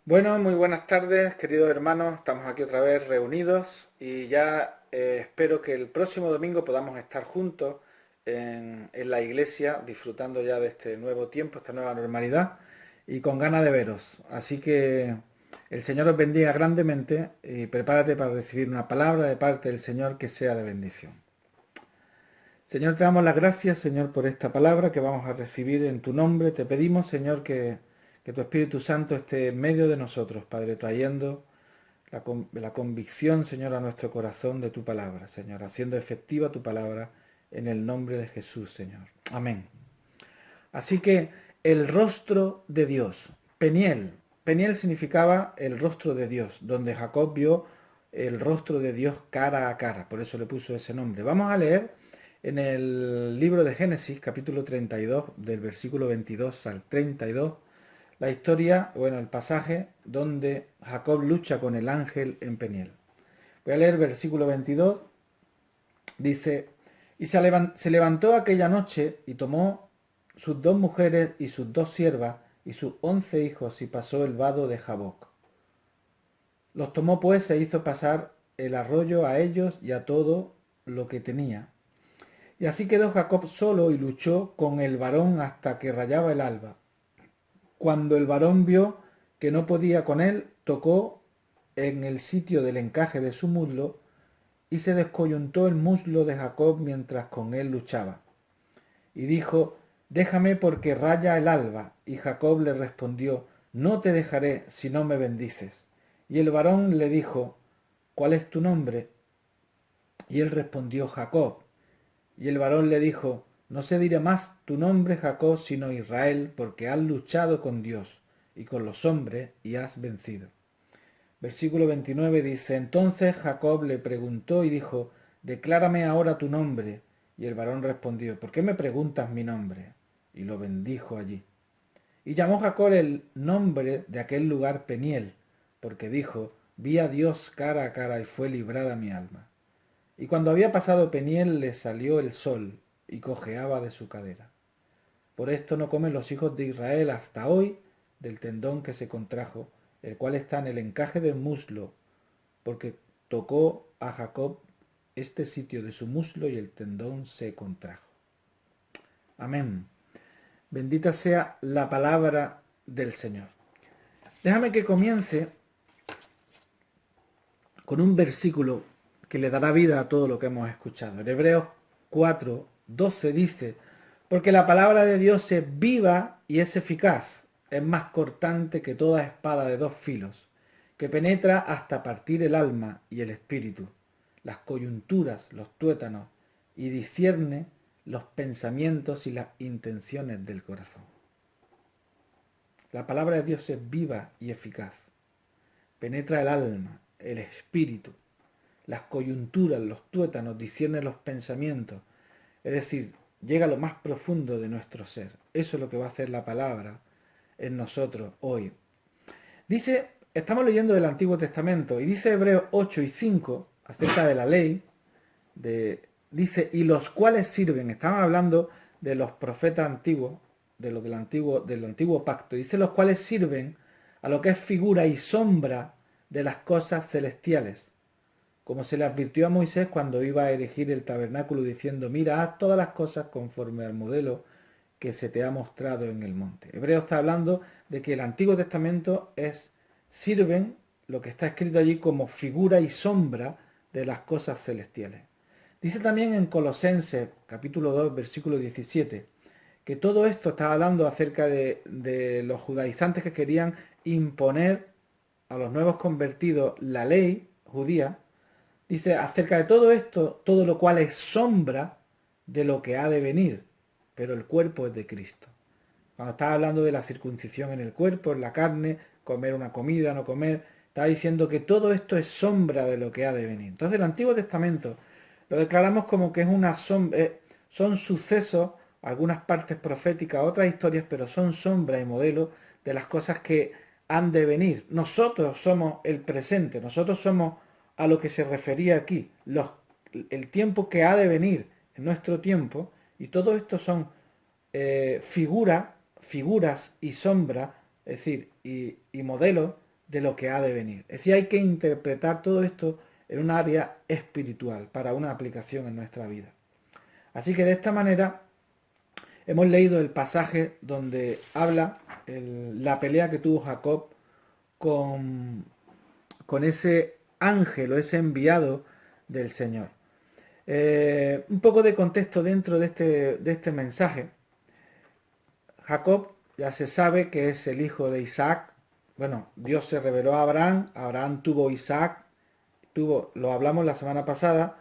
Bueno, muy buenas tardes, queridos hermanos. Estamos aquí otra vez reunidos y ya espero que el próximo domingo podamos estar juntos en la iglesia, disfrutando ya de este nuevo tiempo, esta nueva normalidad y con ganas de veros. Así que el Señor os bendiga grandemente y prepárate para recibir una palabra de parte del Señor que sea de bendición. Señor, te damos las gracias, Señor, por esta palabra que vamos a recibir en tu nombre. Te pedimos, Señor, que tu Espíritu Santo esté en medio de nosotros, Padre, trayendo la convicción, Señor, a nuestro corazón de tu palabra, Señor, haciendo efectiva tu palabra en el nombre de Jesús, Señor. Amén. Así que el rostro de Dios, Peniel. Peniel significaba el rostro de Dios, donde Jacob vio el rostro de Dios cara a cara, por eso le puso ese nombre. Vamos a leer en el libro de Génesis, capítulo 32, del versículo 22 al 32, la historia, bueno, el pasaje donde Jacob lucha con el ángel en Peniel. Voy a leer el versículo 22, dice, y se levantó aquella noche y tomó sus dos mujeres y sus dos siervas y sus 11 hijos y pasó el vado de Jaboc. Los tomó pues e hizo pasar el arroyo a ellos y a todo lo que tenía. Y así quedó Jacob solo y luchó con el varón hasta que rayaba el alba. Cuando el varón vio que no podía con él, tocó en el sitio del encaje de su muslo y se descoyuntó el muslo de Jacob mientras con él luchaba. Y dijo, déjame porque raya el alba. Y Jacob le respondió, no te dejaré si no me bendices. Y el varón le dijo, ¿cuál es tu nombre? Y él respondió, Jacob. Y el varón le dijo, no se dirá más tu nombre Jacob, sino Israel, porque has luchado con Dios y con los hombres y has vencido. Versículo 29 dice, entonces Jacob le preguntó y dijo, declárame ahora tu nombre. Y el varón respondió, ¿por qué me preguntas mi nombre? Y lo bendijo allí. Y llamó Jacob el nombre de aquel lugar Peniel, porque dijo, vi a Dios cara a cara y fue librada mi alma. Y cuando había pasado Peniel le salió el sol y cojeaba de su cadera. Por esto no comen los hijos de Israel hasta hoy del tendón que se contrajo, el cual está en el encaje del muslo, porque tocó a Jacob este sitio de su muslo y el tendón se contrajo. Amén. Bendita sea la palabra del Señor. Déjame que comience con un versículo que le dará vida a todo lo que hemos escuchado. En Hebreos 4, 12 dice, porque la palabra de Dios es viva y es eficaz, es más cortante que toda espada de dos filos, que penetra hasta partir el alma y el espíritu, las coyunturas, los tuétanos, y discierne los pensamientos y las intenciones del corazón. La palabra de Dios es viva y eficaz, penetra el alma, el espíritu, las coyunturas, los tuétanos, discierne los pensamientos, es decir, llega a lo más profundo de nuestro ser. Eso es lo que va a hacer la palabra en nosotros hoy. Dice, estamos leyendo del Antiguo Testamento y dice Hebreos 8 y 5 acerca de la ley, dice, y los cuales sirven, estamos hablando de los profetas antiguos, de los del antiguo pacto, dice los cuales sirven a lo que es figura y sombra de las cosas celestiales, como se le advirtió a Moisés cuando iba a erigir el tabernáculo diciendo, mira, haz todas las cosas conforme al modelo que se te ha mostrado en el monte. Hebreo está hablando de que el Antiguo Testamento sirven, lo que está escrito allí, como figura y sombra de las cosas celestiales. Dice también en Colosenses capítulo 2 versículo 17 que todo esto está hablando acerca de los judaizantes que querían imponer a los nuevos convertidos la ley judía. Dice acerca de todo esto, todo lo cual es sombra de lo que ha de venir, pero el cuerpo es de Cristo. Cuando está hablando de la circuncisión en el cuerpo, en la carne, comer una comida, no comer, está diciendo que todo esto es sombra de lo que ha de venir. Entonces el Antiguo Testamento lo declaramos como que es una sombra, son sucesos, algunas partes proféticas, otras historias, pero son sombra y modelo de las cosas que han de venir. Nosotros somos el presente, nosotros somos a lo que se refería aquí, el tiempo que ha de venir en nuestro tiempo, y todo esto son figuras y sombras, es decir, y modelos de lo que ha de venir. Es decir, hay que interpretar todo esto en un área espiritual para una aplicación en nuestra vida. Así que de esta manera hemos leído el pasaje donde habla la pelea que tuvo Jacob con, con ese ángel o ese enviado del Señor. Un poco de contexto dentro de este mensaje. Jacob ya se sabe que es el hijo de Isaac. Bueno, Dios se reveló a Abraham, Abraham tuvo Isaac, lo hablamos la semana pasada,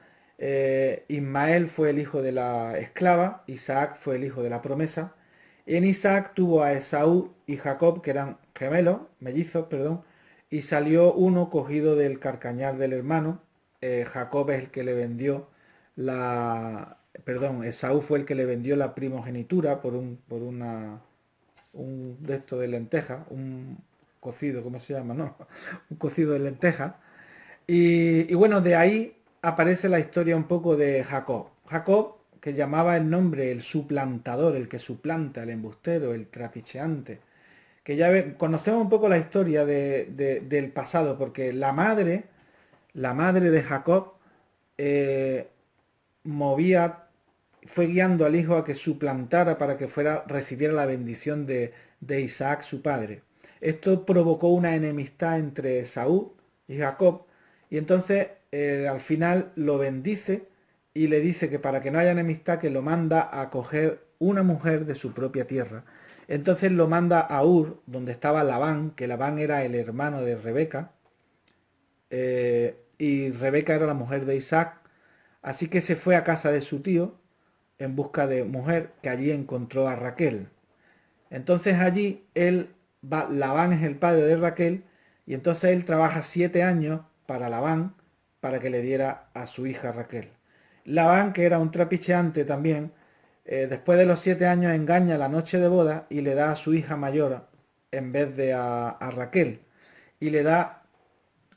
Ismael fue el hijo de la esclava, Isaac fue el hijo de la promesa. En Isaac tuvo a Esaú y Jacob, que eran gemelos, mellizos, perdón, y salió uno cogido del carcañal del hermano. Jacob es el que le vendió Esaú fue el que le vendió la primogenitura por un de esto de lenteja, un cocido, ¿cómo se llama? No, un cocido de lenteja. Y bueno, de ahí aparece la historia un poco de Jacob. Jacob, que llamaba el nombre el suplantador, el que suplanta, el embustero, el trapicheante. Que ya conocemos un poco la historia del pasado, porque la madre de Jacob, fue guiando al hijo a que suplantara para que recibiera la bendición de Isaac, su padre. Esto provocó una enemistad entre Esaú y Jacob, y entonces al final lo bendice y le dice que para que no haya enemistad, que lo manda a coger una mujer de su propia tierra. Entonces lo manda a Ur, donde estaba Labán, que Labán era el hermano de Rebeca, y Rebeca era la mujer de Isaac. Así que se fue a casa de su tío en busca de mujer, que allí encontró a Raquel. Entonces allí Labán es el padre de Raquel, y entonces él trabaja 7 años para Labán para que le diera a su hija Raquel. Labán, que era un trapicheante también, después de los 7 años engaña la noche de boda y le da a su hija mayor en vez de a Raquel. Y le da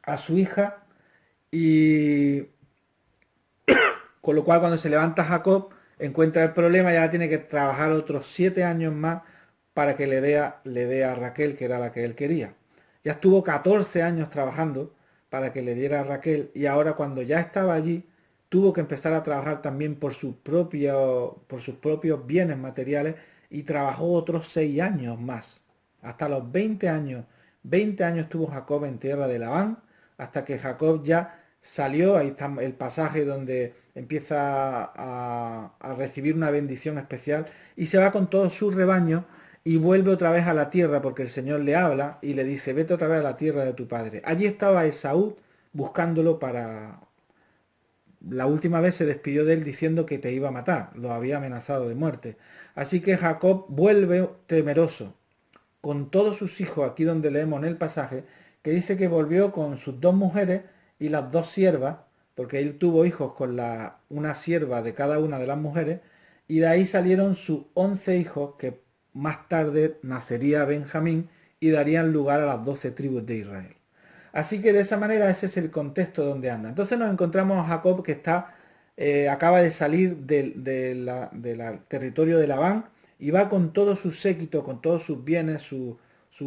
a su hija, y con lo cual cuando se levanta Jacob encuentra el problema y ahora tiene que trabajar otros 7 años más para que le dé a Raquel, que era la que él quería. Ya estuvo 14 años trabajando para que le diera a Raquel, y ahora cuando ya estaba allí tuvo que empezar a trabajar también por sus propios bienes materiales, y trabajó otros 6 años más, hasta los 20 años. 20 años tuvo Jacob en tierra de Labán, hasta que Jacob ya salió. Ahí está el pasaje donde empieza a recibir una bendición especial y se va con todo su rebaño y vuelve otra vez a la tierra, porque el Señor le habla y le dice: vete otra vez a la tierra de tu padre. Allí estaba Esaú buscándolo para... La última vez se despidió de él diciendo que te iba a matar, lo había amenazado de muerte. Así que Jacob vuelve temeroso con todos sus hijos, aquí donde leemos en el pasaje, que dice que volvió con sus 2 mujeres y las 2 siervas, porque él tuvo hijos con una sierva de cada una de las mujeres, y de ahí salieron sus 11 hijos, que más tarde nacería Benjamín y darían lugar a las 12 tribus de Israel. Así que de esa manera ese es el contexto donde anda. Entonces nos encontramos a Jacob, que acaba de salir del territorio de Labán, y va con todo su séquito, con todos sus bienes, su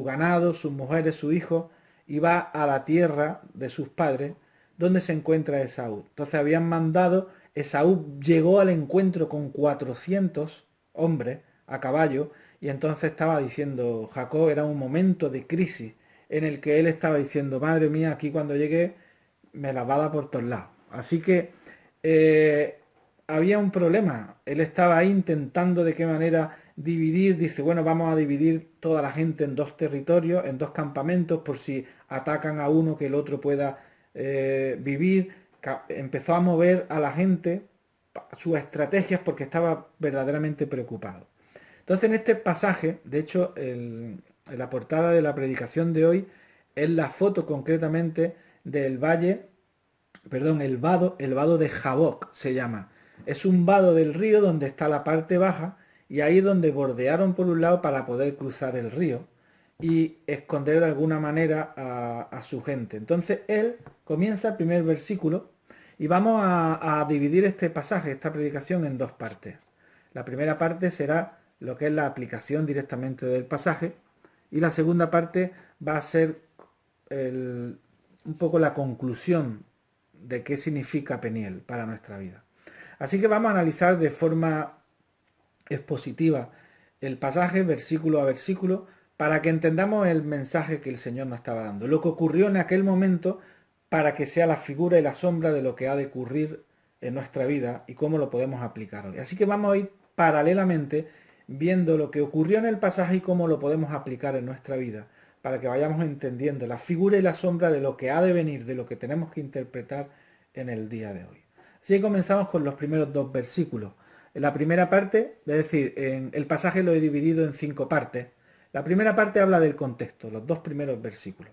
ganado, sus mujeres, su hijo, y va a la tierra de sus padres, donde se encuentra Esaú. Entonces habían mandado, Esaú llegó al encuentro con 400 hombres a caballo, y entonces estaba diciendo Jacob, era un momento de crisis en el que él estaba diciendo: madre mía, aquí cuando llegué me la va a dar por todos lados. Así que había un problema. Él estaba ahí intentando de qué manera dividir. Dice: bueno, vamos a dividir toda la gente en 2 territorios, en 2 campamentos, por si atacan a uno, que el otro pueda vivir. Empezó a mover a la gente sus estrategias, porque estaba verdaderamente preocupado. Entonces, en este pasaje, de hecho, en la portada de la predicación de hoy es la foto concretamente del valle, perdón, el vado de Jaboc se llama. Es un vado del río donde está la parte baja, y ahí es donde bordearon por un lado para poder cruzar el río y esconder de alguna manera a su gente. Entonces él comienza el primer versículo, y vamos a dividir este pasaje, esta predicación, en 2 partes. La primera parte será lo que es la aplicación directamente del pasaje, y la segunda parte va a ser un poco la conclusión de qué significa Peniel para nuestra vida. Así que vamos a analizar de forma expositiva el pasaje versículo a versículo para que entendamos el mensaje que el Señor nos estaba dando, lo que ocurrió en aquel momento para que sea la figura y la sombra de lo que ha de ocurrir en nuestra vida y cómo lo podemos aplicar hoy. Así que vamos a ir paralelamente viendo lo que ocurrió en el pasaje y cómo lo podemos aplicar en nuestra vida, para que vayamos entendiendo la figura y la sombra de lo que ha de venir, de lo que tenemos que interpretar en el día de hoy. Así que comenzamos con los primeros dos versículos. En la primera parte, es decir, en el pasaje lo he dividido en 5 partes. La primera parte habla del contexto, los 2 primeros versículos.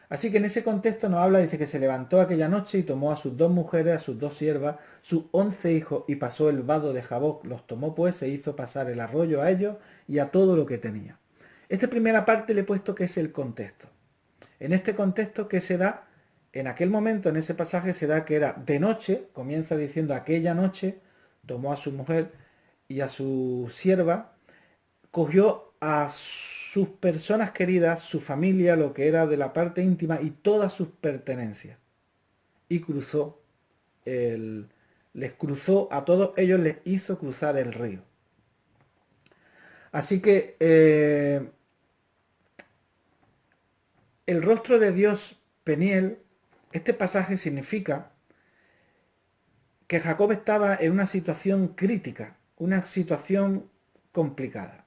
Así que en ese contexto nos habla, dice que se levantó aquella noche y tomó a sus 2 mujeres, a sus 2 siervas, sus 11 hijos y pasó el vado de Jaboc, los tomó pues e hizo pasar el arroyo a ellos y a todo lo que tenía. Esta primera parte le he puesto que es el contexto. En este contexto, ¿qué se da? En aquel momento, en ese pasaje, se da que era de noche, comienza diciendo aquella noche, tomó a su mujer y a su sierva, cogió a sus personas queridas, su familia, lo que era de la parte íntima y todas sus pertenencias. Y les cruzó a todos ellos, les hizo cruzar el río. Así que el rostro de Dios, Peniel, este pasaje significa que Jacob estaba en una situación crítica, una situación complicada.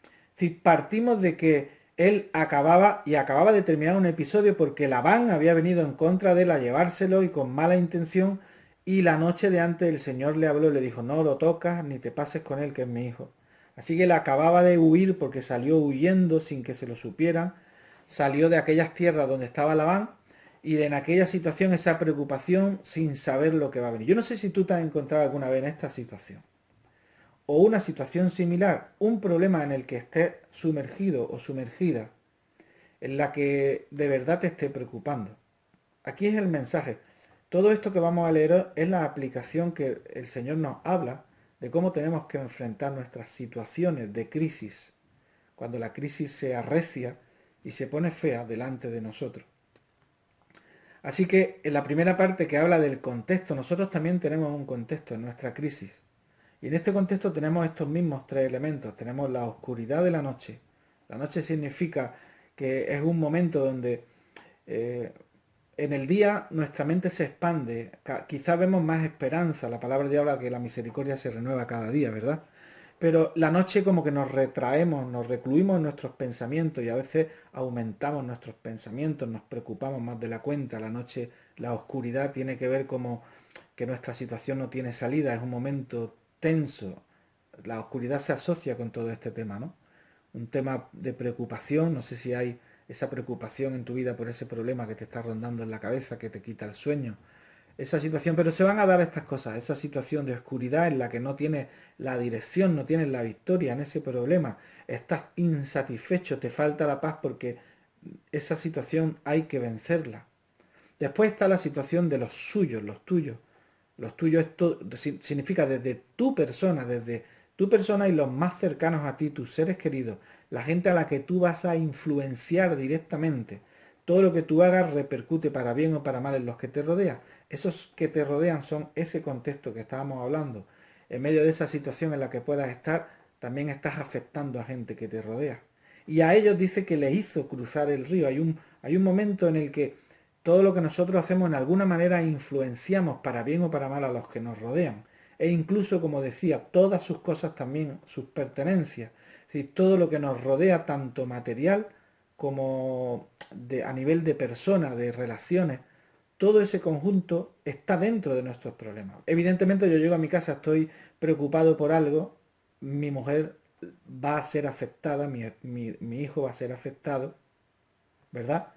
Es decir, partimos de que él acababa de terminar un episodio porque Labán había venido en contra de él a llevárselo y con mala intención, y la noche de antes el Señor le habló y le dijo, no lo tocas ni te pases con él, que es mi hijo. Así que él acababa de huir porque salió huyendo sin que se lo supieran, salió de aquellas tierras donde estaba Labán y en aquella situación esa preocupación sin saber lo que va a venir. Yo no sé si tú te has encontrado alguna vez en esta situación o una situación similar, un problema en el que estés sumergido o sumergida, en la que de verdad te esté preocupando. Aquí es el mensaje. Todo esto que vamos a leer es la aplicación que el Señor nos habla de cómo tenemos que enfrentar nuestras situaciones de crisis, cuando la crisis se arrecia y se pone fea delante de nosotros. Así que en la primera parte que habla del contexto, nosotros también tenemos un contexto en nuestra crisis. Y en este contexto tenemos estos mismos 3 elementos. Tenemos la oscuridad de la noche. La noche significa que es un momento donde en el día nuestra mente se expande. Quizás vemos más esperanza. La palabra de habla que la misericordia se renueva cada día, ¿verdad? Pero la noche como que nos retraemos, nos recluimos en nuestros pensamientos y a veces aumentamos nuestros pensamientos, nos preocupamos más de la cuenta. La noche, la oscuridad tiene que ver como que nuestra situación no tiene salida, es un momento tenso. La oscuridad se asocia con todo este tema, ¿no? Un tema de preocupación, no sé si hay esa preocupación en tu vida por ese problema que te está rondando en la cabeza, que te quita el sueño, esa situación, pero se van a dar estas cosas, esa situación de oscuridad en la que no tienes la dirección, no tienes la victoria en ese problema, estás insatisfecho, te falta la paz porque esa situación hay que vencerla. Después está la situación de los suyos, los tuyos. Los tuyos esto significa desde tu persona y los más cercanos a ti, tus seres queridos, la gente a la que tú vas a influenciar directamente. Todo lo que tú hagas repercute para bien o para mal en los que te rodean. Esos que te rodean son ese contexto que estábamos hablando. En medio de esa situación en la que puedas estar, también estás afectando a gente que te rodea. Y a ellos dice que les hizo cruzar el río. Hay un momento en el que todo lo que nosotros hacemos en alguna manera influenciamos para bien o para mal a los que nos rodean. E incluso, como decía, todas sus cosas también, sus pertenencias. Es decir, todo lo que nos rodea, tanto material como a nivel de persona, de relaciones, todo ese conjunto está dentro de nuestros problemas. Evidentemente yo llego a mi casa, estoy preocupado por algo, mi mujer va a ser afectada, mi hijo va a ser afectado, ¿verdad?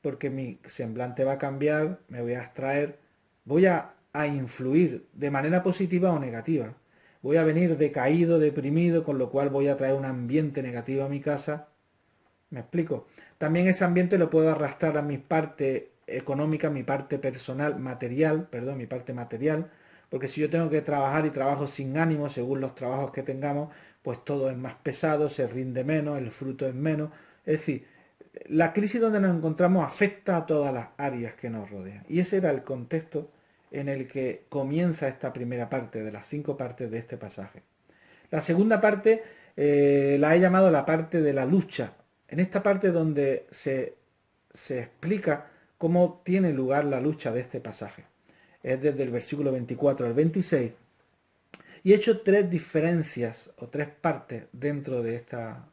Porque mi semblante va a cambiar, me voy a abstraer, voy a influir de manera positiva o negativa. Voy a venir decaído, deprimido, con lo cual voy a traer un ambiente negativo a mi casa. ¿Me explico? También ese ambiente lo puedo arrastrar a mi parte económica, mi parte personal, material, perdón, mi parte material, porque si yo tengo que trabajar y trabajo sin ánimo, según los trabajos que tengamos, pues todo es más pesado, se rinde menos, el fruto es menos. Es decir, la crisis donde nos encontramos afecta a todas las áreas que nos rodean. Y ese era el contexto en el que comienza esta primera parte de las 5 partes de este pasaje. La segunda parte la he llamado la parte de la lucha. En esta parte donde se explica cómo tiene lugar la lucha de este pasaje. Es desde el versículo 24 al 26. Y he hecho 3 diferencias o 3 partes dentro de esta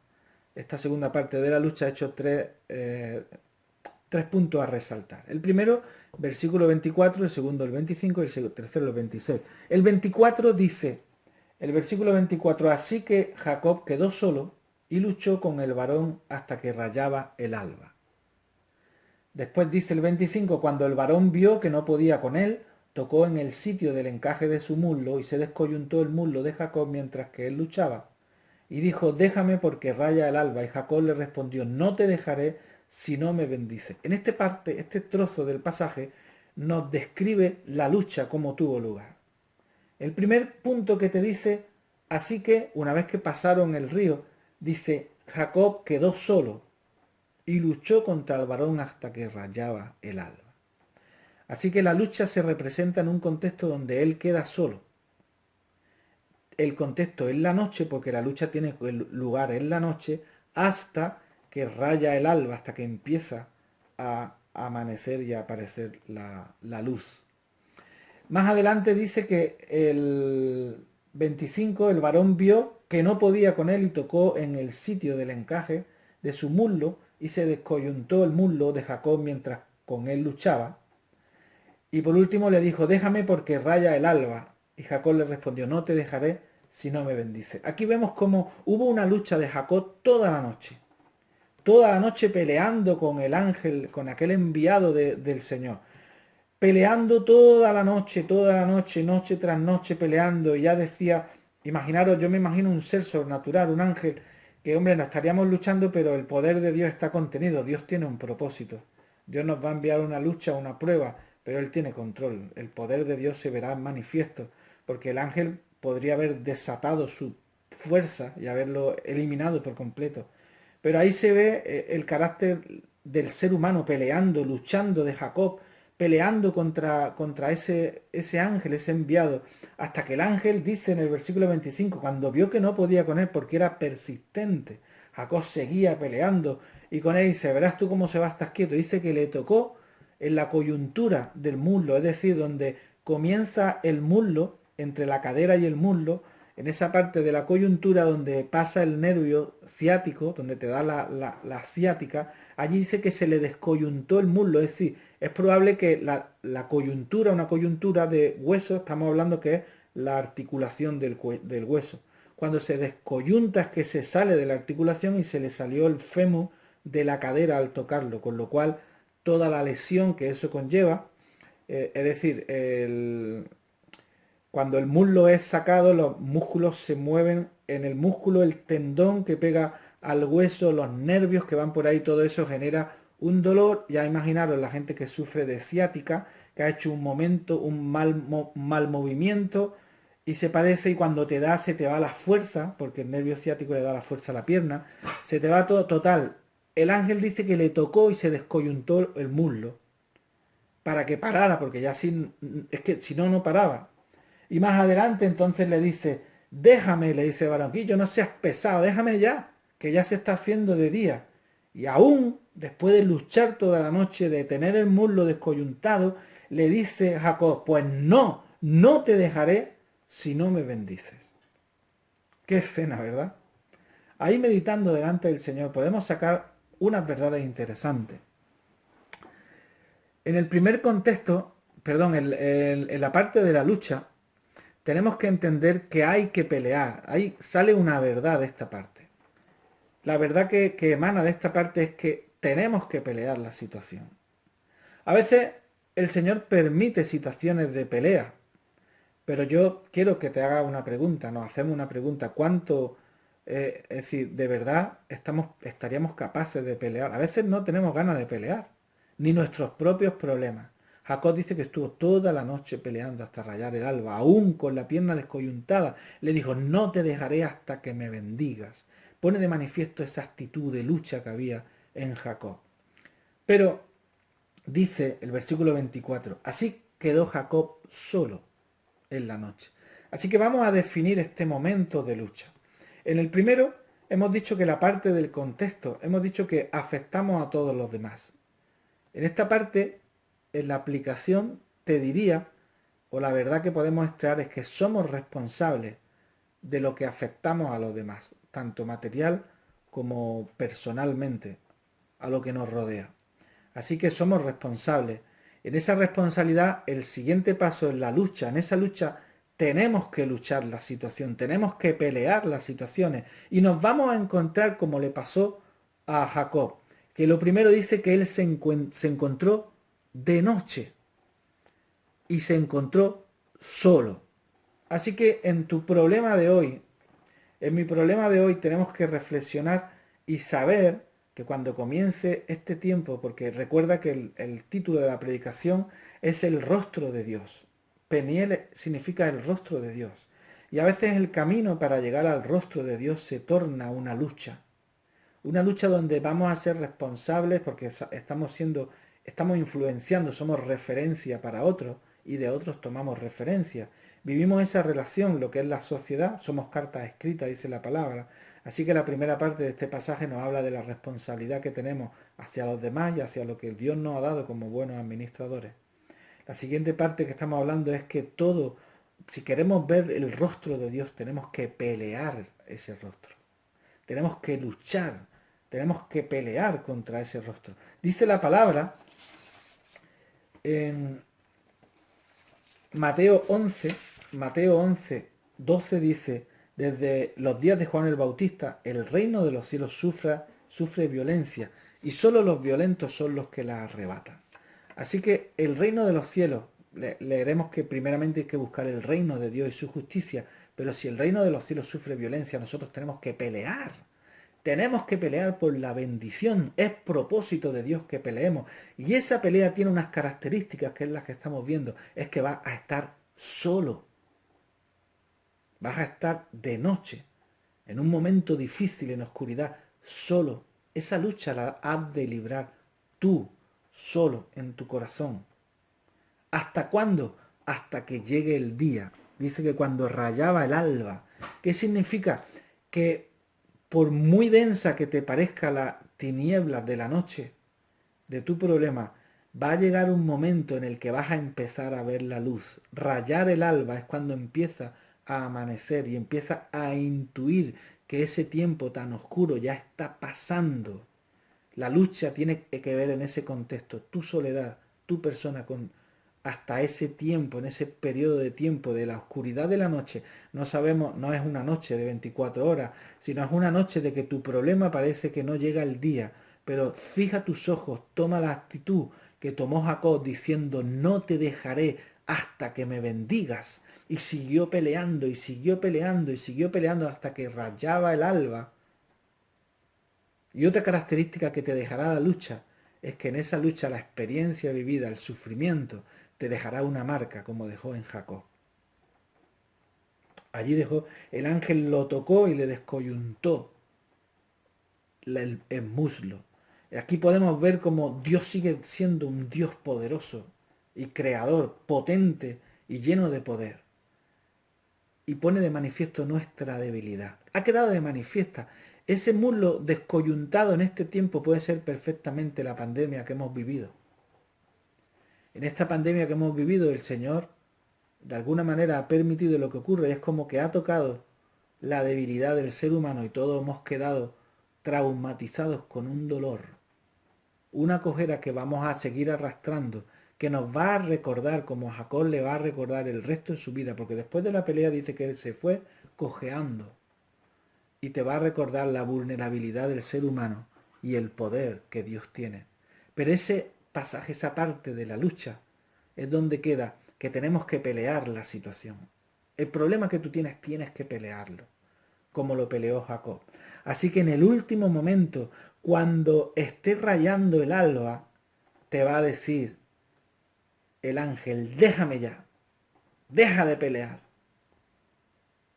segunda parte de la lucha. He hecho 3 puntos a resaltar. El primero, versículo 24, el segundo el 25 y el tercero el 26. El 24 dice, el versículo 24, así que Jacob quedó solo y luchó con el varón hasta que rayaba el alba. Después dice el 25, cuando el varón vio que no podía con él, tocó en el sitio del encaje de su muslo y se descoyuntó el muslo de Jacob mientras que él luchaba. Y dijo, déjame porque raya el alba. Y Jacob le respondió, no te dejaré si no me bendices. En esta parte, este trozo del pasaje, nos describe la lucha como tuvo lugar. El primer punto que te dice, así que una vez que pasaron el río, dice, Jacob quedó solo y luchó contra el varón hasta que rayaba el alba. Así que la lucha se representa en un contexto donde él queda solo. El contexto es la noche, porque la lucha tiene lugar en la noche, hasta que raya el alba, hasta que empieza a amanecer y a aparecer la luz. Más adelante dice que el 25 el varón vio que no podía con él y tocó en el sitio del encaje de su muslo y se descoyuntó el muslo de Jacob mientras con él luchaba. Y por último le dijo, déjame porque raya el alba. Y Jacob le respondió, no te dejaré si no me bendices. Aquí vemos cómo hubo una lucha de Jacob toda la noche. Toda la noche peleando con el ángel, con aquel enviado del Señor. Peleando toda la noche, noche tras noche peleando. Y ya decía, imaginaros, yo me imagino un ser sobrenatural, un ángel, que hombre, no estaríamos luchando, pero el poder de Dios está contenido. Dios tiene un propósito. Dios nos va a enviar una lucha, una prueba, pero Él tiene control. El poder de Dios se verá manifiesto, porque el ángel podría haber desatado su fuerza y haberlo eliminado por completo. Pero ahí se ve el carácter del ser humano peleando, luchando de Jacob, peleando contra ese ángel, ese enviado, hasta que el ángel dice en el versículo 25, cuando vio que no podía con él porque era persistente, Jacob seguía peleando y con él dice, verás tú cómo se va, estás quieto. Dice que le tocó en la coyuntura del muslo, es decir, donde comienza el muslo, entre la cadera y el muslo, en esa parte de la coyuntura donde pasa el nervio ciático, donde te da la ciática, allí dice que se le descoyuntó el muslo, es decir, es probable que la coyuntura, una coyuntura de hueso, estamos hablando que es la articulación del hueso. Cuando se descoyunta es que se sale de la articulación y se le salió el fémur de la cadera al tocarlo, con lo cual toda la lesión que eso conlleva, es decir, cuando el muslo es sacado, los músculos se mueven en el músculo, el tendón que pega al hueso, los nervios que van por ahí, todo eso genera un dolor. Ya imaginaros la gente que sufre de ciática, que ha hecho un mal movimiento y se padece, y cuando te da se te va la fuerza, porque el nervio ciático le da la fuerza a la pierna, se te va todo total. El ángel dice que le tocó y se descoyuntó el muslo para que parara, porque ya es que si no, no paraba. Y más adelante entonces le dice, déjame, le dice el varonquillo, no seas pesado, déjame ya, que ya se está haciendo de día. Y aún, después de luchar toda la noche, de tener el muslo descoyuntado, le dice Jacob, pues no, no te dejaré si no me bendices. Qué escena, ¿verdad? Ahí meditando delante del Señor podemos sacar unas verdades interesantes. En el primer contexto, perdón, en la parte de la lucha, tenemos que entender que hay que pelear. Ahí sale una verdad de esta parte. La verdad que emana de esta parte es que tenemos que pelear la situación. A veces el Señor permite situaciones de pelea, pero yo quiero que te haga una pregunta, nos hacemos una pregunta, ¿cuánto, es decir, de verdad estaríamos capaces de pelear? A veces no tenemos ganas de pelear, ni nuestros propios problemas. Jacob dice que estuvo toda la noche peleando hasta rayar el alba, aún con la pierna descoyuntada. Le dijo, no te dejaré hasta que me bendigas. Pone de manifiesto esa actitud de lucha que había en Jacob. Pero dice el versículo 24, así quedó Jacob solo en la noche. Así que vamos a definir este momento de lucha. En el primero hemos dicho que la parte del contexto, hemos dicho que afectamos a todos los demás. En esta parte, en la aplicación, te diría, o la verdad que podemos extraer es que somos responsables de lo que afectamos a los demás, tanto material como personalmente, a lo que nos rodea. Así que somos responsables. En esa responsabilidad, el siguiente paso es la lucha. En esa lucha tenemos que luchar la situación, tenemos que pelear las situaciones y nos vamos a encontrar como le pasó a Jacob, que lo primero dice que él se encontró de noche y se encontró solo. Así que en tu problema de hoy, en mi problema de hoy tenemos que reflexionar y saber que cuando comience este tiempo, porque recuerda que el título de la predicación es el rostro de Dios. Peniel significa el rostro de Dios. Y a veces el camino para llegar al rostro de Dios se torna una lucha. Una lucha donde vamos a ser responsables porque estamos influenciando, somos referencia para otros y de otros tomamos referencia. Vivimos esa relación, lo que es la sociedad, somos cartas escritas, dice la palabra. Así que la primera parte de este pasaje nos habla de la responsabilidad que tenemos hacia los demás y hacia lo que Dios nos ha dado como buenos administradores. La siguiente parte que estamos hablando es que todo, si queremos ver el rostro de Dios, tenemos que pelear ese rostro. Tenemos que luchar, tenemos que pelear contra ese rostro. Dice la palabra en Mateo 11, 12 dice, desde los días de Juan el Bautista, el reino de los cielos sufre violencia y solo los violentos son los que la arrebatan. Así que el reino de los cielos, leeremos que primeramente hay que buscar el reino de Dios y su justicia, pero si el reino de los cielos sufre violencia, nosotros tenemos que pelear. Tenemos que pelear por la bendición. Es propósito de Dios que peleemos. Y esa pelea tiene unas características que es las que estamos viendo. Es que vas a estar solo. Vas a estar de noche, en un momento difícil, en oscuridad, solo. Esa lucha la has de librar tú, solo, en tu corazón. ¿Hasta cuándo? Hasta que llegue el día. Dice que cuando rayaba el alba. ¿Qué significa? Que por muy densa que te parezca la tiniebla de la noche de tu problema, va a llegar un momento en el que vas a empezar a ver la luz. Rayar el alba es cuando empieza a amanecer y empieza a intuir que ese tiempo tan oscuro ya está pasando. La lucha tiene que ver en ese contexto, tu soledad, tu persona con hasta ese tiempo, en ese periodo de tiempo de la oscuridad de la noche. No sabemos, no es una noche de 24 horas, sino es una noche de que tu problema parece que no llega el día. Pero fija tus ojos, toma la actitud que tomó Jacob diciendo, no te dejaré hasta que me bendigas. Y siguió peleando y siguió peleando y siguió peleando hasta que rayaba el alba. Y otra característica que te dejará la lucha es que en esa lucha la experiencia vivida, el sufrimiento, te dejará una marca como dejó en Jacob. Allí dejó, el ángel lo tocó y le descoyuntó el muslo. Aquí podemos ver cómo Dios sigue siendo un Dios poderoso y creador, potente y lleno de poder. Y pone de manifiesto nuestra debilidad. Ha quedado de manifiesta. Ese muslo descoyuntado en este tiempo puede ser perfectamente la pandemia que hemos vivido. En esta pandemia que hemos vivido, el Señor de alguna manera ha permitido lo que ocurre y es como que ha tocado la debilidad del ser humano y todos hemos quedado traumatizados con un dolor, una cojera que vamos a seguir arrastrando, que nos va a recordar, como a Jacob le va a recordar el resto de su vida, porque después de la pelea dice que él se fue cojeando y te va a recordar la vulnerabilidad del ser humano y el poder que Dios tiene. Pero ese pasaje, esa parte de la lucha, es donde queda que tenemos que pelear la situación. El problema que tú tienes que pelearlo, como lo peleó Jacob. Así que en el último momento, cuando esté rayando el alba, te va a decir el ángel, déjame ya, deja de pelear.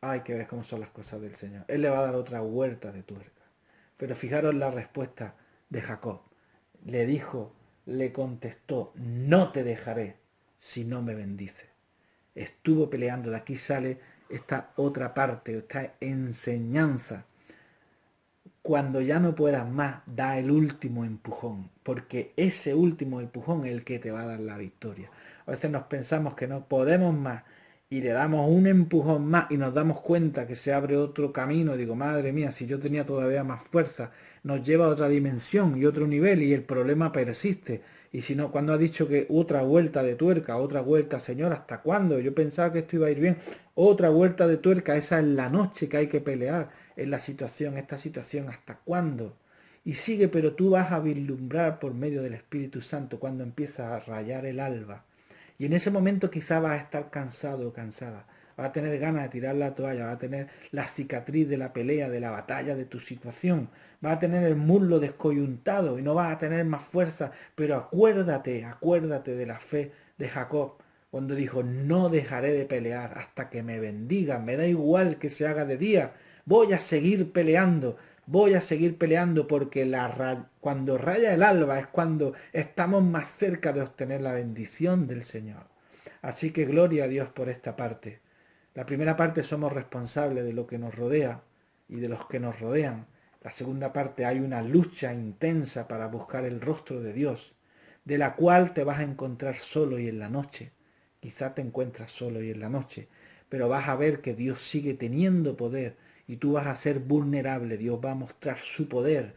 Hay que ver cómo son las cosas del Señor. Él le va a dar otra vuelta de tuerca. Pero fijaros la respuesta de Jacob. Le dijo, le contestó, no te dejaré si no me bendices. Estuvo peleando. De aquí sale esta otra parte, esta enseñanza. Cuando ya no puedas más, da el último empujón, porque ese último empujón es el que te va a dar la victoria. A veces nos pensamos que no podemos más y le damos un empujón más y nos damos cuenta que se abre otro camino. Digo, madre mía, si yo tenía todavía más fuerza, nos lleva a otra dimensión y otro nivel y el problema persiste. Y si no, cuando ha dicho que otra vuelta de tuerca, otra vuelta, Señor, ¿hasta cuándo? Yo pensaba que esto iba a ir bien. Otra vuelta de tuerca, esa es la noche que hay que pelear en la situación, esta situación, ¿hasta cuándo? Y sigue, pero tú vas a vislumbrar por medio del Espíritu Santo cuando empieza a rayar el alba. Y en ese momento quizá vas a estar cansado o cansada. Vas a tener ganas de tirar la toalla, vas a tener la cicatriz de la pelea, de la batalla, de tu situación. Vas a tener el muslo descoyuntado y no vas a tener más fuerza. Pero acuérdate de la fe de Jacob. Cuando dijo, no dejaré de pelear hasta que me bendigan. Me da igual que se haga de día. Voy a seguir peleando. Voy a seguir peleando porque cuando raya el alba es cuando estamos más cerca de obtener la bendición del Señor. Así que gloria a Dios por esta parte. La primera parte somos responsables de lo que nos rodea y de los que nos rodean. La segunda parte hay una lucha intensa para buscar el rostro de Dios, de la cual te vas a encontrar solo y en la noche. Quizá te encuentras solo y en la noche, pero vas a ver que Dios sigue teniendo poder y tú vas a ser vulnerable. Dios va a mostrar su poder.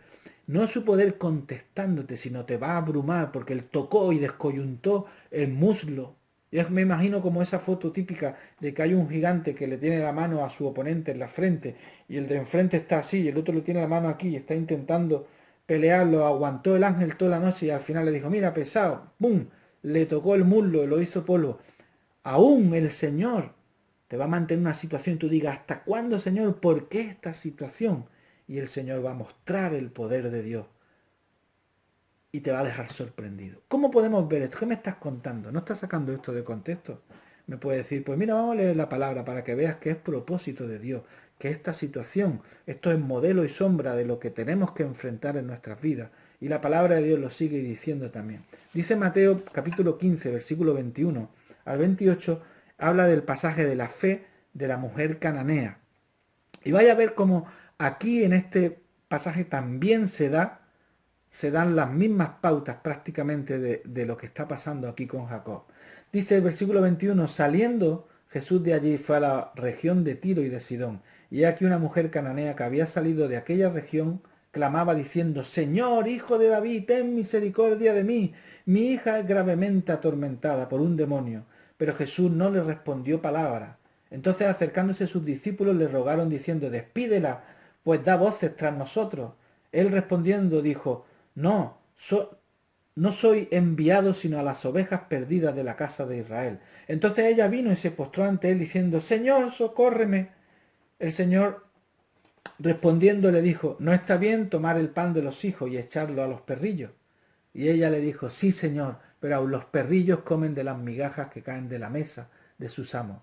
No su poder contestándote, sino te va a abrumar porque Él tocó y descoyuntó el muslo. Yo me imagino como esa foto típica de que hay un gigante que le tiene la mano a su oponente en la frente y el de enfrente está así y el otro le tiene la mano aquí y está intentando pelearlo. Aguantó el ángel toda la noche y al final le dijo, mira, pesado, ¡pum! Le tocó el muslo y lo hizo polvo. Aún el Señor te va a mantener una situación y tú digas, ¿hasta cuándo, Señor? ¿Por qué esta situación? Y el Señor va a mostrar el poder de Dios y te va a dejar sorprendido. ¿Cómo podemos ver esto? ¿Qué me estás contando? ¿No estás sacando esto de contexto? Me puede decir, pues mira, vamos a leer la palabra para que veas que es propósito de Dios, que esta situación, esto es modelo y sombra de lo que tenemos que enfrentar en nuestras vidas. Y la palabra de Dios lo sigue diciendo también. Dice Mateo capítulo 15, versículo 21 al 28, habla del pasaje de la fe de la mujer cananea. Y vaya a ver cómo aquí en este pasaje también se dan las mismas pautas prácticamente de lo que está pasando aquí con Jacob. Dice el versículo 21, saliendo Jesús de allí fue a la región de Tiro y de Sidón. Y aquí una mujer cananea que había salido de aquella región clamaba diciendo, Señor, hijo de David, ten misericordia de mí. Mi hija es gravemente atormentada por un demonio. Pero Jesús no le respondió palabra. Entonces acercándose sus discípulos le rogaron diciendo, despídela, pues da voces tras nosotros. Él respondiendo dijo, no, no soy enviado sino a las ovejas perdidas de la casa de Israel. Entonces ella vino y se postró ante él diciendo, Señor, socórreme. El Señor respondiendo le dijo, no está bien tomar el pan de los hijos y echarlo a los perrillos. Y ella le dijo, sí, Señor, pero aun los perrillos comen de las migajas que caen de la mesa de sus amos.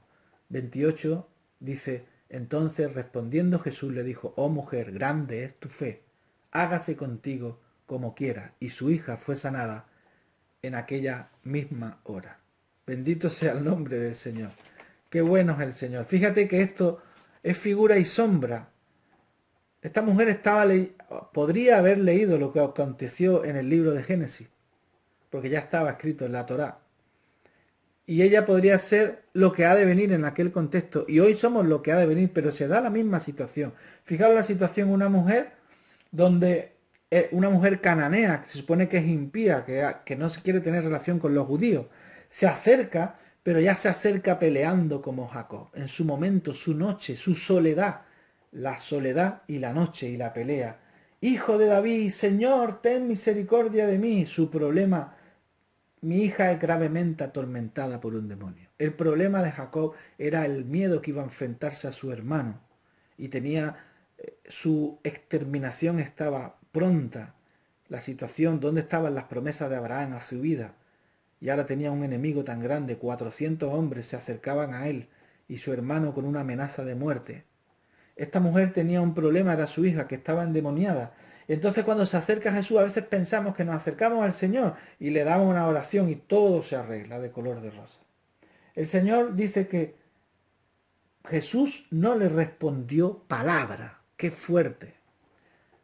28 dice, entonces respondiendo Jesús le dijo, oh mujer, grande es tu fe, hágase contigo como quieras. Y su hija fue sanada en aquella misma hora. Bendito sea el nombre del Señor. Qué bueno es el Señor. Fíjate que esto es figura y sombra. Esta mujer podría haber leído lo que aconteció en el libro de Génesis, porque ya estaba escrito en la Torá. Y ella podría ser lo que ha de venir en aquel contexto. Y hoy somos lo que ha de venir, pero se da la misma situación. Fijaos la situación, una mujer donde una mujer cananea, que se supone que es impía, que no se quiere tener relación con los judíos, se acerca, pero ya se acerca peleando como Jacob. En su momento, su noche, su soledad, la soledad y la noche y la pelea. Hijo de David, Señor, ten misericordia de mí. Su problema, mi hija es gravemente atormentada por un demonio. El problema de Jacob era el miedo que iba a enfrentarse a su hermano y tenía su exterminación estaba pronta. La situación, dónde estaban las promesas de Abraham a su vida. Y ahora tenía un enemigo tan grande, 400 hombres se acercaban a él y su hermano con una amenaza de muerte. Esta mujer tenía un problema, era su hija que estaba endemoniada Entonces cuando se acerca a Jesús a veces pensamos que nos acercamos al Señor y le damos una oración y todo se arregla de color de rosa. El Señor dice que Jesús no le respondió palabra. ¡Qué fuerte!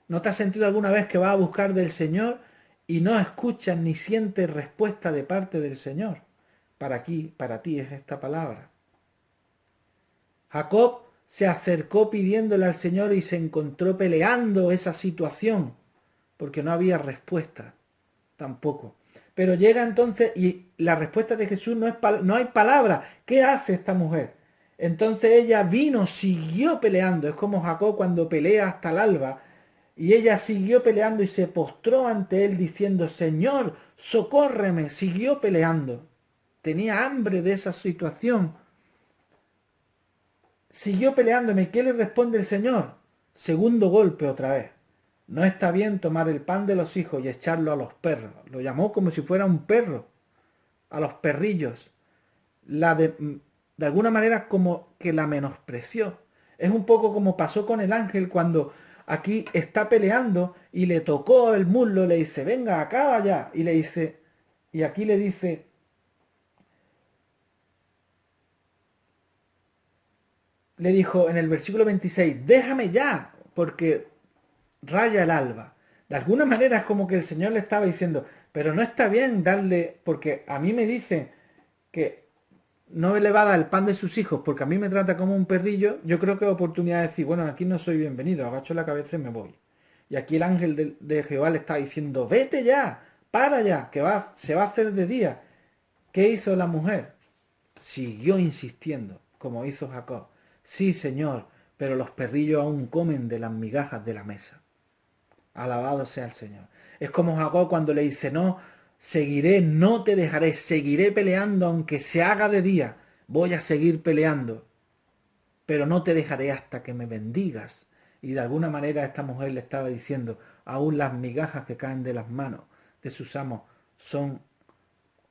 ¿No te has sentido alguna vez que vas a buscar del Señor y no escuchas ni sientes respuesta de parte del Señor? Para ti es esta palabra. Jacob se acercó pidiéndole al Señor y se encontró peleando esa situación, porque no había respuesta tampoco. Pero llega entonces y la respuesta de Jesús no hay palabra. ¿Qué hace esta mujer? Entonces ella vino, siguió peleando. Es como Jacob cuando pelea hasta el alba. Y ella siguió peleando y se postró ante él diciendo, Señor, socórreme. Siguió peleando. Tenía hambre de esa situación. Siguió peleándome. ¿Qué le responde el Señor? Segundo golpe otra vez. No está bien tomar el pan de los hijos y echarlo a los perros. Lo llamó como si fuera un perro. A los perrillos. De alguna manera como que la menospreció. Es un poco como pasó con el ángel cuando aquí está peleando y le tocó el muslo, le dice, venga, acaba ya. Y le dice, y aquí le dice, le dijo en el versículo 26, déjame ya, porque raya el alba. De alguna manera es como que el Señor le estaba diciendo, pero no está bien darle, porque a mí me dice que no le va a dar el pan de sus hijos porque a mí me trata como un perrillo, yo creo que es oportunidad de decir, bueno, aquí no soy bienvenido, agacho la cabeza y me voy. Y aquí el ángel de Jehová le está diciendo, vete ya, para ya, que se va a hacer de día. ¿Qué hizo la mujer? Siguió insistiendo, como hizo Jacob. Sí, Señor, pero los perrillos aún comen de las migajas de la mesa. Alabado sea el Señor. Es como Jacob cuando le dice, no, seguiré, no te dejaré, seguiré peleando aunque se haga de día. Voy a seguir peleando, pero no te dejaré hasta que me bendigas. Y de alguna manera esta mujer le estaba diciendo, aún las migajas que caen de las manos de sus amos son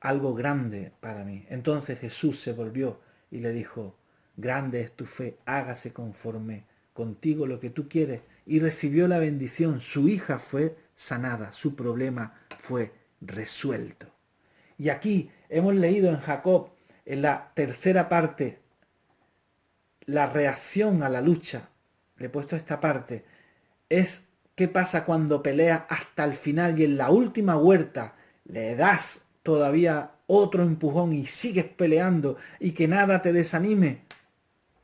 algo grande para mí. Entonces Jesús se volvió y le dijo, grande es tu fe, hágase conforme contigo lo que tú quieres. Y recibió la bendición. Su hija fue sanada, su problema fue resuelto. Y aquí hemos leído en Jacob, en la tercera parte, la reacción a la lucha. Le he puesto esta parte. Es qué pasa cuando peleas hasta el final y en la última huerta le das todavía otro empujón y sigues peleando y que nada te desanime,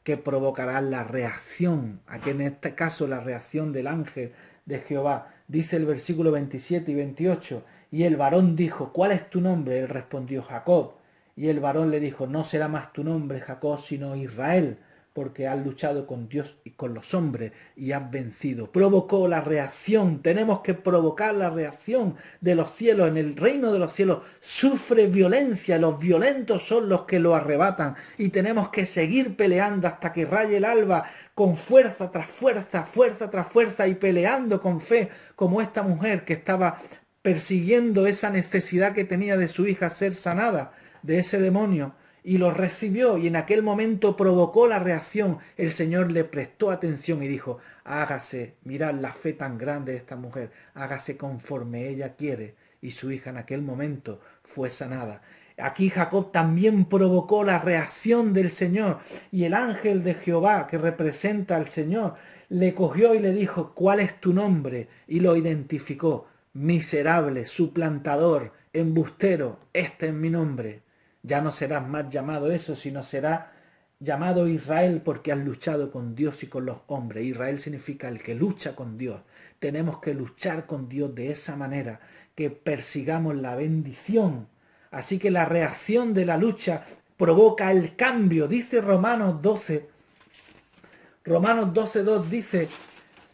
que provocará la reacción, aquí en este caso la reacción del ángel de Jehová. Dice el versículo 27 y 28, y el varón dijo, ¿cuál es tu nombre? Él respondió, Jacob. Y el varón le dijo, no será más tu nombre Jacob, sino Israel, porque has luchado con Dios y con los hombres y has vencido. Provocó la reacción. Tenemos que provocar la reacción de los cielos. En el reino de los cielos sufre violencia. Los violentos son los que lo arrebatan. Y tenemos que seguir peleando hasta que raye el alba con fuerza tras fuerza, fuerza tras fuerza y peleando con fe como esta mujer que estaba persiguiendo esa necesidad que tenía de su hija ser sanada de ese demonio. Y lo recibió y en aquel momento provocó la reacción. El Señor le prestó atención y dijo, hágase, mirad la fe tan grande de esta mujer, hágase conforme ella quiere. Y su hija en aquel momento fue sanada. Aquí Jacob también provocó la reacción del Señor y el ángel de Jehová que representa al Señor le cogió y le dijo, ¿cuál es tu nombre? Y lo identificó, miserable, suplantador, embustero, este es mi nombre. Ya no serás más llamado eso, sino será llamado Israel porque has luchado con Dios y con los hombres. Israel significa el que lucha con Dios. Tenemos que luchar con Dios de esa manera, que persigamos la bendición. Así que la reacción de la lucha provoca el cambio. Dice Romanos 12:2 dice,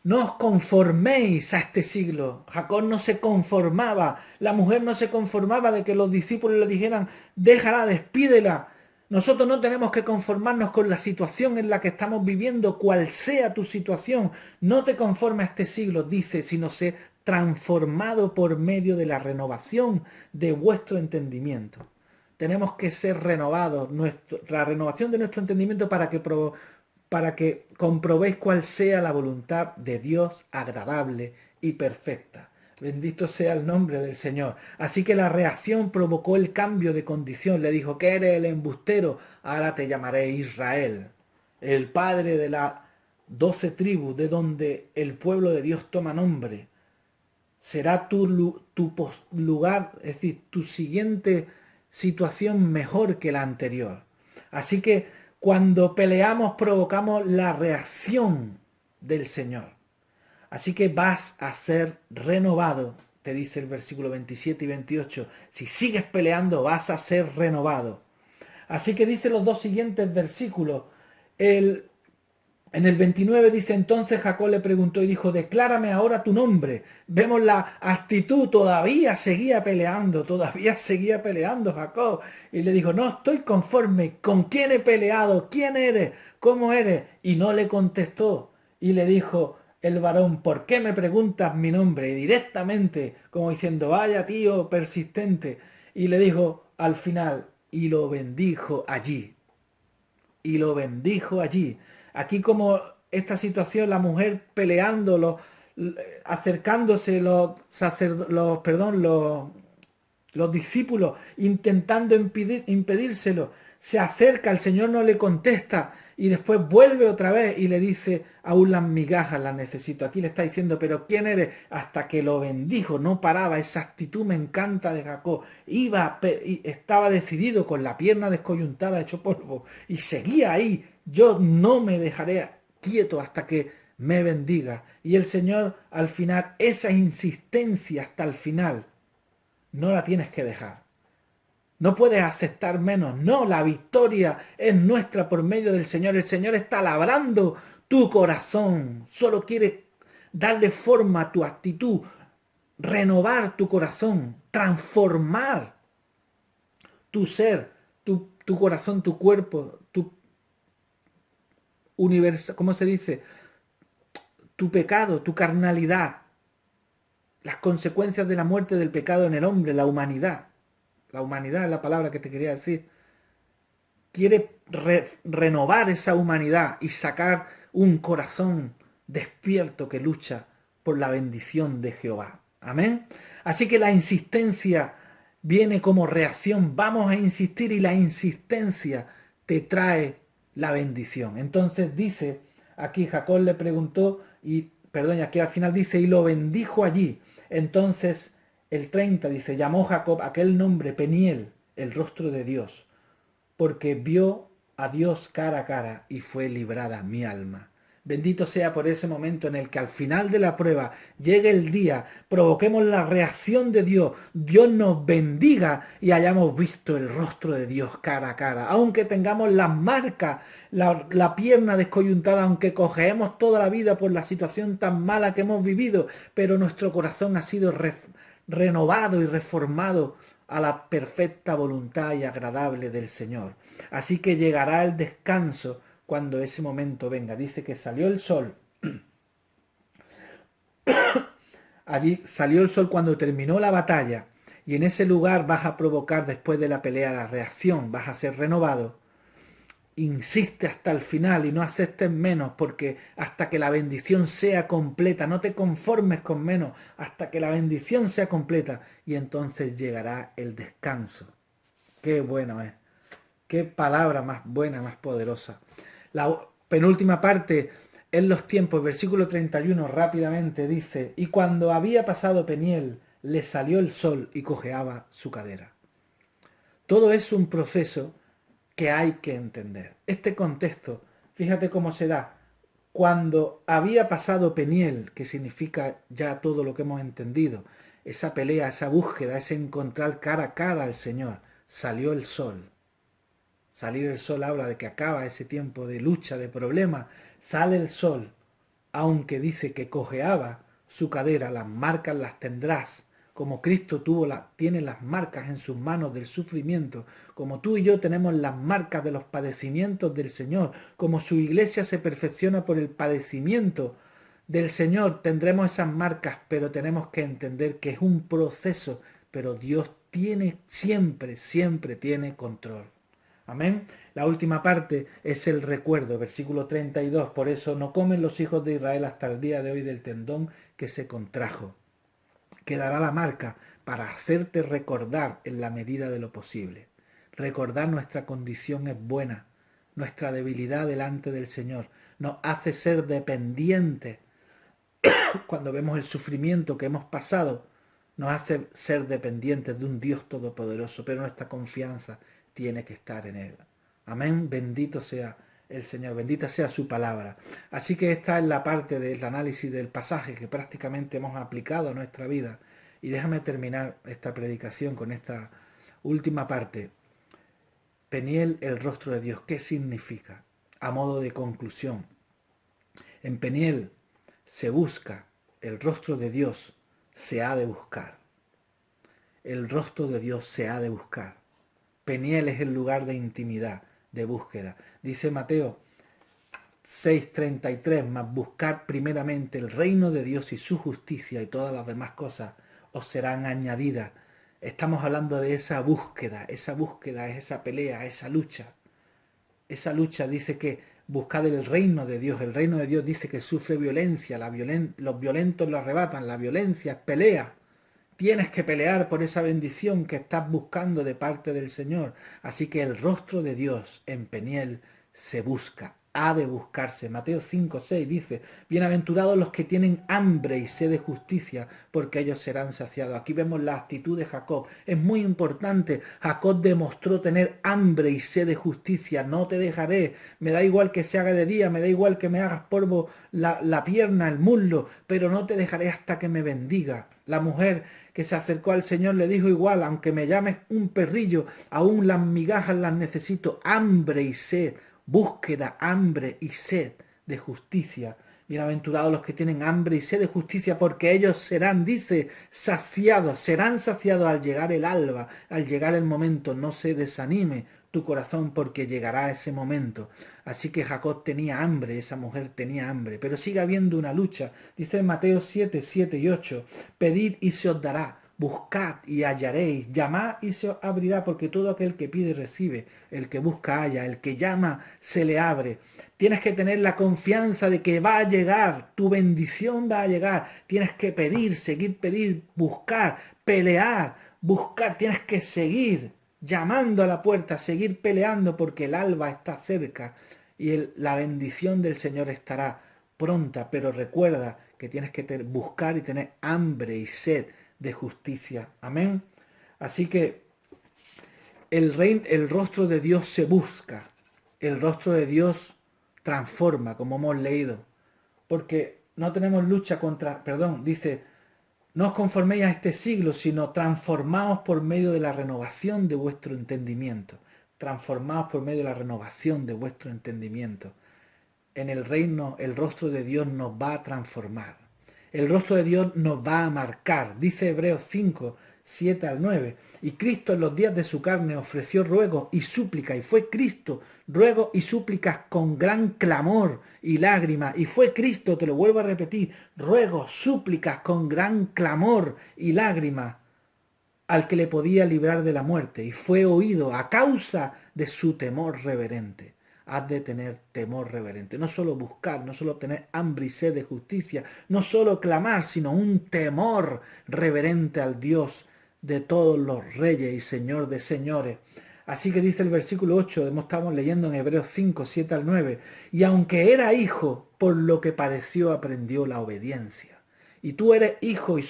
no os conforméis a este siglo. Jacob no se conformaba, la mujer no se conformaba de que los discípulos le dijeran, déjala, despídela. Nosotros no tenemos que conformarnos con la situación en la que estamos viviendo, cual sea tu situación. No te conformes a este siglo, dice, sino sé transformado por medio de la renovación de vuestro entendimiento. Tenemos que ser renovados, la renovación de nuestro entendimiento para que comprobéis cuál sea la voluntad de Dios agradable y perfecta. Bendito sea el nombre del Señor. Así que la reacción provocó el cambio de condición. Le dijo, que eres el embustero, ahora te llamaré Israel. El padre de las 12 tribus de donde el pueblo de Dios toma nombre. Será tu lugar, es decir, tu siguiente situación mejor que la anterior. Así que cuando peleamos provocamos la reacción del Señor. Así que vas a ser renovado, te dice el versículo 27 y 28. Si sigues peleando vas a ser renovado. Así que dice los dos siguientes versículos. En el 29 dice, entonces Jacob le preguntó y dijo, declárame ahora tu nombre. Vemos la actitud, todavía seguía peleando Jacob. Y le dijo, no estoy conforme, ¿con quién he peleado? ¿Quién eres? ¿Cómo eres? Y no le contestó. Y le dijo el varón, ¿por qué me preguntas mi nombre? Y directamente, como diciendo, vaya tío persistente. Y le dijo al final, y lo bendijo allí. Y lo bendijo allí. Aquí como esta situación, la mujer peleando, acercándose los discípulos, intentando impedírselo, se acerca, el Señor no le contesta y después vuelve otra vez y le dice, aún las migajas las necesito. Aquí le está diciendo, pero ¿quién eres? Hasta que lo bendijo, no paraba, esa actitud me encanta de Jacob. Estaba decidido con la pierna descoyuntada, hecho polvo, y seguía ahí. Yo no me dejaré quieto hasta que me bendiga. Y el Señor al final, esa insistencia hasta el final, no la tienes que dejar. No puedes aceptar menos. No, la victoria es nuestra por medio del Señor. El Señor está labrando tu corazón. Solo quiere darle forma a tu actitud, renovar tu corazón, transformar tu ser, tu corazón, tu cuerpo, tu universo, ¿cómo se dice? Tu pecado, tu carnalidad, las consecuencias de la muerte del pecado en el hombre, la humanidad. La humanidad es la palabra que te quería decir. Quiere renovar esa humanidad y sacar un corazón despierto que lucha por la bendición de Jehová. Amén. Así que la insistencia viene como reacción. Vamos a insistir y la insistencia te trae la bendición. Entonces dice, aquí Jacob le preguntó y aquí al final dice, y lo bendijo allí. Entonces el 30 dice, llamó Jacob aquel nombre Peniel, el rostro de Dios, porque vio a Dios cara a cara y fue librada mi alma. Bendito sea por ese momento en el que al final de la prueba llegue el día, provoquemos la reacción de Dios, Dios nos bendiga y hayamos visto el rostro de Dios cara a cara. Aunque tengamos las marcas, la pierna descoyuntada, aunque cojeemos toda la vida por la situación tan mala que hemos vivido, pero nuestro corazón ha sido renovado y reformado a la perfecta voluntad y agradable del Señor. Así que llegará el descanso cuando ese momento venga. Dice que salió el sol. Allí salió el sol cuando terminó la batalla y en ese lugar vas a provocar después de la pelea la reacción, vas a ser renovado. Insiste hasta el final y no aceptes menos, porque hasta que la bendición sea completa, no te conformes con menos, hasta que la bendición sea completa y entonces llegará el descanso. Qué bueno es, qué palabra más buena, más poderosa. La penúltima parte, en los tiempos, versículo 31 rápidamente dice, y cuando había pasado Peniel, le salió el sol y cojeaba su cadera. Todo es un proceso que hay que entender. Este contexto, fíjate cómo se da. Cuando había pasado Peniel, que significa ya todo lo que hemos entendido, esa pelea, esa búsqueda, ese encontrar cara a cara al Señor, salió el sol. Salir el sol habla de que acaba ese tiempo de lucha, de problema. Sale el sol, aunque dice que cojeaba su cadera, las marcas las tendrás. Como Cristo tiene las marcas en sus manos del sufrimiento, como tú y yo tenemos las marcas de los padecimientos del Señor, como su iglesia se perfecciona por el padecimiento del Señor, tendremos esas marcas, pero tenemos que entender que es un proceso, pero Dios siempre tiene control. Amén. La última parte es el recuerdo, versículo 32. Por eso no comen los hijos de Israel hasta el día de hoy del tendón que se contrajo. Quedará la marca para hacerte recordar en la medida de lo posible. Recordar nuestra condición es buena, nuestra debilidad delante del Señor nos hace ser dependientes. Cuando vemos el sufrimiento que hemos pasado, nos hace ser dependientes de un Dios todopoderoso, pero nuestra confianza tiene que estar en Él. Amén, bendito sea el Señor, bendita sea su palabra. Así que esta es la parte del análisis del pasaje que prácticamente hemos aplicado a nuestra vida. Y déjame terminar esta predicación con esta última parte. Peniel, el rostro de Dios, ¿qué significa? A modo de conclusión, en Peniel se busca, el rostro de Dios se ha de buscar. El rostro de Dios se ha de buscar. Peniel es el lugar de intimidad, de búsqueda. Dice Mateo 6:33, mas buscad primeramente el reino de Dios y su justicia, y todas las demás cosas os serán añadidas. Estamos hablando de esa búsqueda es esa pelea, esa lucha. Esa lucha dice que buscad el reino de Dios. El reino de Dios dice que sufre violencia, los violentos lo arrebatan, la violencia es pelea. Tienes que pelear por esa bendición que estás buscando de parte del Señor. Así que el rostro de Dios en Peniel se busca, ha de buscarse. Mateo 5:6 dice, bienaventurados los que tienen hambre y sed de justicia, porque ellos serán saciados. Aquí vemos la actitud de Jacob. Es muy importante. Jacob demostró tener hambre y sed de justicia. No te dejaré. Me da igual que se haga de día, me da igual que me hagas polvo la pierna, el muslo, pero no te dejaré hasta que me bendiga. La mujer que se acercó al Señor le dijo igual, aunque me llames un perrillo, aún las migajas las necesito. Hambre y sed, búsqueda, hambre y sed de justicia. Bienaventurados los que tienen hambre y sed de justicia, porque ellos serán, dice, saciados, serán saciados al llegar el alba, al llegar el momento. No se desanime tu corazón, porque llegará ese momento. Así que Jacob tenía hambre, esa mujer tenía hambre, pero sigue habiendo una lucha. Dice en Mateo 7:7 y 8, pedid y se os dará, buscad y hallaréis, llamad y se os abrirá, porque todo aquel que pide recibe, el que busca halla, el que llama se le abre. Tienes que tener la confianza de que va a llegar, tu bendición va a llegar. Tienes que pedir, seguir pedir, buscar, pelear, buscar, tienes que seguir llamando a la puerta, seguir peleando, porque el alba está cerca y la bendición del Señor estará pronta. Pero recuerda que tienes que buscar y tener hambre y sed de justicia. Amén. Así que el rostro de Dios se busca, el rostro de Dios transforma, como hemos leído, porque no tenemos lucha contra, dice, no os conforméis a este siglo, sino transformaos por medio de la renovación de vuestro entendimiento. Transformaos por medio de la renovación de vuestro entendimiento. En el reino, el rostro de Dios nos va a transformar. El rostro de Dios nos va a marcar. Dice Hebreos 5:7-9. Y Cristo en los días de su carne ofreció ruegos y súplicas. Y fue Cristo ruegos y súplicas con gran clamor y lágrimas. Y fue Cristo, te lo vuelvo a repetir, ruegos, súplicas con gran clamor y lágrimas al que le podía librar de la muerte. Y fue oído a causa de su temor reverente. Has de tener temor reverente, no solo buscar, no solo tener hambre y sed de justicia, no solo clamar, sino un temor reverente al Dios de todos los reyes y Señor de señores. Así que dice el versículo 8, estamos leyendo en Hebreos 5:7-9, y aunque era hijo, por lo que padeció aprendió la obediencia. Y tú eres hijo y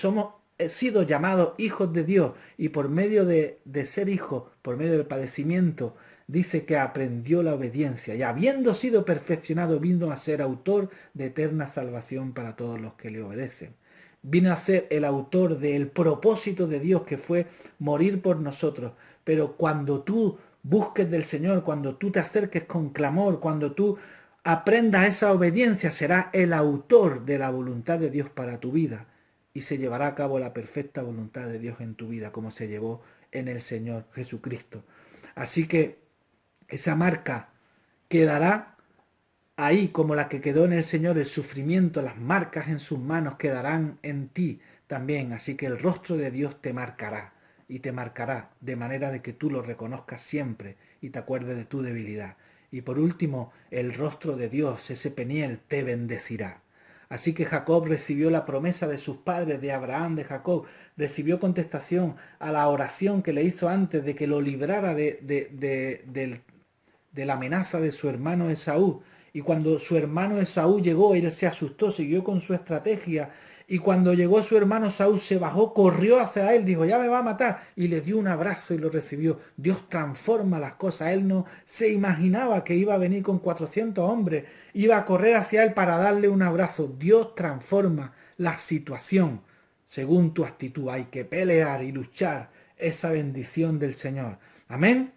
sido llamados hijos de Dios, y por medio de ser hijos, por medio del padecimiento, dice que aprendió la obediencia y habiendo sido perfeccionado vino a ser autor de eterna salvación para todos los que le obedecen. Vino a ser el autor del propósito de Dios, que fue morir por nosotros. Pero cuando tú busques del Señor, cuando tú te acerques con clamor, cuando tú aprendas esa obediencia, será el autor de la voluntad de Dios para tu vida y se llevará a cabo la perfecta voluntad de Dios en tu vida, como se llevó en el Señor Jesucristo. Así que esa marca quedará ahí, como la que quedó en el Señor, el sufrimiento, las marcas en sus manos quedarán en ti también. Así que el rostro de Dios te marcará y te marcará de manera de que tú lo reconozcas siempre y te acuerdes de tu debilidad. Y por último, el rostro de Dios, ese Peniel, te bendecirá. Así que Jacob recibió la promesa de sus padres, de Abraham, de Jacob, recibió contestación a la oración que le hizo antes de que lo librara de la amenaza de su hermano Esaú. Y cuando su hermano Esaú llegó, él se asustó, siguió con su estrategia. Y cuando llegó su hermano Saúl, se bajó, corrió hacia él, dijo, ya me va a matar. Y le dio un abrazo y lo recibió. Dios transforma las cosas. Él no se imaginaba que iba a venir con 400 hombres. Iba a correr hacia él para darle un abrazo. Dios transforma la situación según tu actitud. Hay que pelear y luchar esa bendición del Señor. Amén.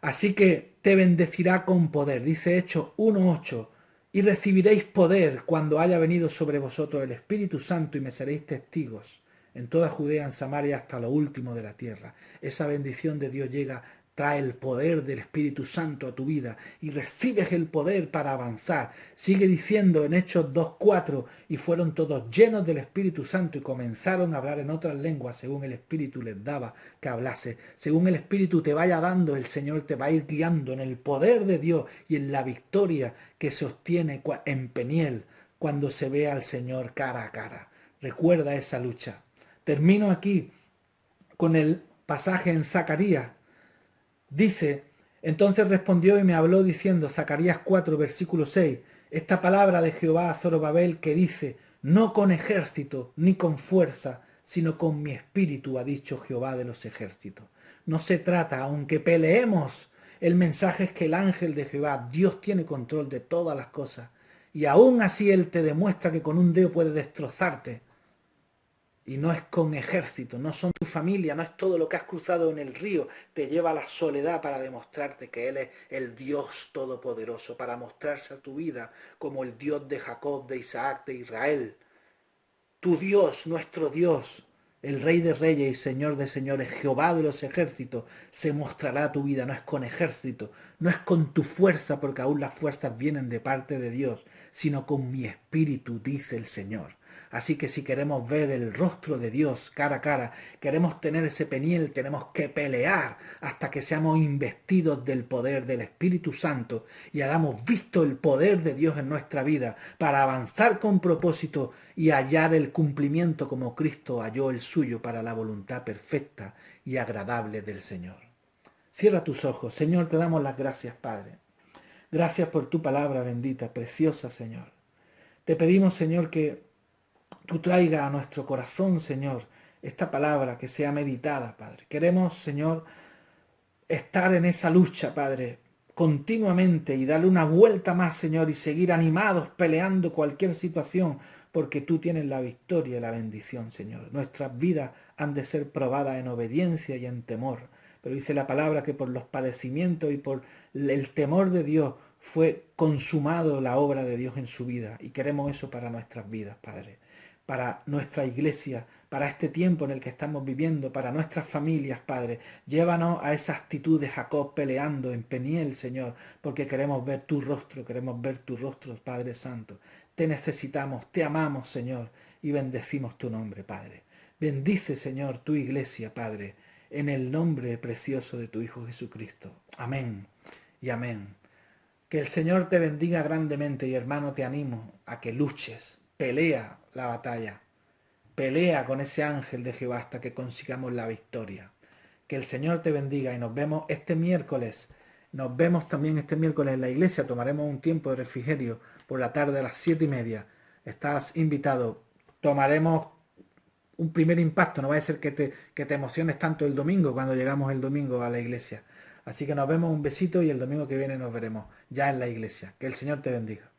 Así que te bendecirá con poder, dice Hechos 1:8, y recibiréis poder cuando haya venido sobre vosotros el Espíritu Santo y me seréis testigos en toda Judea, en Samaria, hasta lo último de la tierra. Esa bendición de Dios llega, trae el poder del Espíritu Santo a tu vida y recibes el poder para avanzar. Sigue diciendo en Hechos 2:4, y fueron todos llenos del Espíritu Santo y comenzaron a hablar en otras lenguas según el Espíritu les daba que hablase. Según el Espíritu te vaya dando, el Señor te va a ir guiando en el poder de Dios y en la victoria que se obtiene en Peniel cuando se ve al Señor cara a cara. Recuerda esa lucha. Termino aquí con el pasaje en Zacarías. Dice, entonces respondió y me habló diciendo, Zacarías 4, versículo 6, esta palabra de Jehová a Zorobabel que dice, no con ejército ni con fuerza, sino con mi espíritu, ha dicho Jehová de los ejércitos. No se trata, aunque peleemos, el mensaje es que el ángel de Jehová, Dios tiene control de todas las cosas, y aún así Él te demuestra que con un dedo puede destrozarte. Y no es con ejército, no son tu familia, no es todo lo que has cruzado en el río. Te lleva a la soledad para demostrarte que Él es el Dios Todopoderoso, para mostrarse a tu vida como el Dios de Jacob, de Isaac, de Israel. Tu Dios, nuestro Dios, el Rey de Reyes y Señor de Señores, Jehová de los ejércitos, se mostrará a tu vida. No es con ejército, no es con tu fuerza, porque aún las fuerzas vienen de parte de Dios, sino con mi espíritu, dice el Señor. Así que si queremos ver el rostro de Dios cara a cara, queremos tener ese Peniel, tenemos que pelear hasta que seamos investidos del poder del Espíritu Santo y hayamos visto el poder de Dios en nuestra vida para avanzar con propósito y hallar el cumplimiento como Cristo halló el suyo para la voluntad perfecta y agradable del Señor. Cierra tus ojos. Señor, te damos las gracias, Padre. Gracias por tu palabra bendita, preciosa, Señor. Te pedimos, Señor, que tú traigas a nuestro corazón, Señor, esta palabra que sea meditada, Padre. Queremos, Señor, estar en esa lucha, Padre, continuamente y darle una vuelta más, Señor, y seguir animados, peleando cualquier situación, porque tú tienes la victoria y la bendición, Señor. Nuestras vidas han de ser probadas en obediencia y en temor. Pero dice la palabra que por los padecimientos y por el temor de Dios fue consumado la obra de Dios en su vida. Y queremos eso para nuestras vidas, Padre. Para nuestra iglesia, para este tiempo en el que estamos viviendo, para nuestras familias, Padre. Llévanos a esa actitud de Jacob peleando en Peniel, Señor, porque queremos ver tu rostro, Padre Santo. Te necesitamos, te amamos, Señor, y bendecimos tu nombre, Padre. Bendice, Señor, tu iglesia, Padre, en el nombre precioso de tu Hijo Jesucristo. Amén y amén. Que el Señor te bendiga grandemente y, hermano, te animo a que luches, pelea la batalla, pelea con ese ángel de Jehová hasta que consigamos la victoria. Que el Señor te bendiga y nos vemos este miércoles. Nos vemos también este miércoles en la iglesia. Tomaremos un tiempo de refrigerio por la tarde a las 7:30. Estás invitado. Tomaremos un primer impacto. No va a ser que te emociones tanto el domingo cuando llegamos el domingo a la iglesia. Así que nos vemos, un besito, y el domingo que viene nos veremos ya en la iglesia. Que el Señor te bendiga.